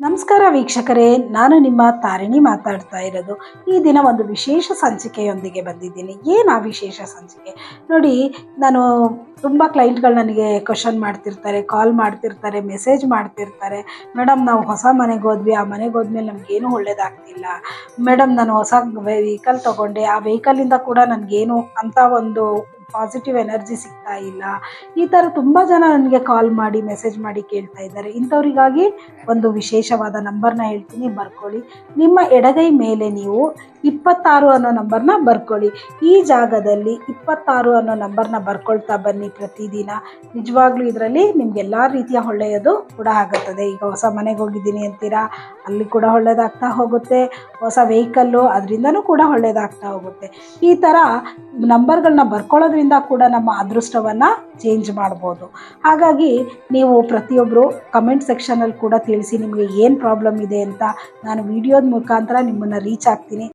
ನಮಸ್ಕಾರ ವೀಕ್ಷಕರೇ, ನಾನು ನಿಮ್ಮ ತಾರಿಣಿ ಮಾತಾಡ್ತಾ ಇರೋದು. ಈ ದಿನ ಒಂದು ವಿಶೇಷ ಸಂಚಿಕೆಯೊಂದಿಗೆ ಬಂದಿದ್ದೀನಿ. ಏನು ಆ ವಿಶೇಷ ಸಂಚಿಕೆ ನೋಡಿ. ನಾನು ತುಂಬ ಕ್ಲೈಂಟ್ಗಳು ನನಗೆ ಕ್ವಶನ್ ಮಾಡ್ತಿರ್ತಾರೆ, ಕಾಲ್ ಮಾಡ್ತಿರ್ತಾರೆ, ಮೆಸೇಜ್ ಮಾಡ್ತಿರ್ತಾರೆ. ಮೇಡಮ್, ನಾವು ಹೊಸ ಮನೆಗೆ ಹೋದ್ವಿ, ಆ ಮನೆಗೆ ಹೋದ್ಮೇಲೆ ನಮಗೇನು ಒಳ್ಳೇದಾಗ್ತಿಲ್ಲ. ಮೇಡಮ್, ನಾನು ಹೊಸ ವೆಹಿಕಲ್ ತೊಗೊಂಡೆ, ಆ ವೆಹಿಕಲಿಂದ ಕೂಡ ನನಗೇನು ಅಂತ ಒಂದು ಪಾಸಿಟಿವ್ ಎನರ್ಜಿ ಸಿಗ್ತಾ ಇಲ್ಲ. ಈ ಥರ ತುಂಬ ಜನ ನನಗೆ ಕಾಲ್ ಮಾಡಿ ಮೆಸೇಜ್ ಮಾಡಿ ಕೇಳ್ತಾ ಇದ್ದಾರೆ. ಇಂಥವ್ರಿಗಾಗಿ ಒಂದು ವಿಶೇಷವಾದ ನಂಬರ್ನ ಹೇಳ್ತೀನಿ, ಬರ್ಕೊಳ್ಳಿ. ನಿಮ್ಮ ಎಡಗೈ ಮೇಲೆ ನೀವು 26 ಅನ್ನೋ ನಂಬರ್ನ ಬರ್ಕೊಳ್ಳಿ. ಈ ಜಾಗದಲ್ಲಿ 26 ಅನ್ನೋ ನಂಬರ್ನ ಬರ್ಕೊಳ್ತಾ ಬನ್ನಿ ಪ್ರತಿದಿನ. ನಿಜವಾಗ್ಲೂ ಇದರಲ್ಲಿ ನಿಮಗೆಲ್ಲ ರೀತಿಯ ಒಳ್ಳೆಯದು ಕೂಡ ಆಗುತ್ತದೆ. ಈಗ ಹೊಸ ಮನೆಗೆ ಹೋಗಿದ್ದೀನಿ ಅಂತೀರಾ, ಅಲ್ಲಿ ಕೂಡ ಒಳ್ಳೆಯದಾಗ್ತಾ ಹೋಗುತ್ತೆ. ಹೊಸ ವೆಹಿಕಲ್ಲು, ಅದರಿಂದನೂ ಕೂಡ ಒಳ್ಳೆಯದಾಗ್ತಾ ಹೋಗುತ್ತೆ. ಈ ಥರ ನಂಬರ್ಗಳನ್ನ ಬರ್ಕೊಳ್ಳೋದ್ರಿಂದ ಕೂಡ ನಮ್ಮ ಅದೃಷ್ಟವನ್ನು ಚೇಂಜ್ ಮಾಡ್ಬೋದು. ಹಾಗಾಗಿ ನೀವು ಪ್ರತಿಯೊಬ್ಬರು ಕಮೆಂಟ್ ಸೆಕ್ಷನಲ್ಲಿ ಕೂಡ ತಿಳಿಸಿ ನಿಮಗೆ ಏನು ಪ್ರಾಬ್ಲಮ್ ಇದೆ ಅಂತ. ನಾನು ವಿಡಿಯೋದ ಮುಖಾಂತರ ನಿಮ್ಮನ್ನು ರೀಚ್ ಆಗ್ತೀನಿ.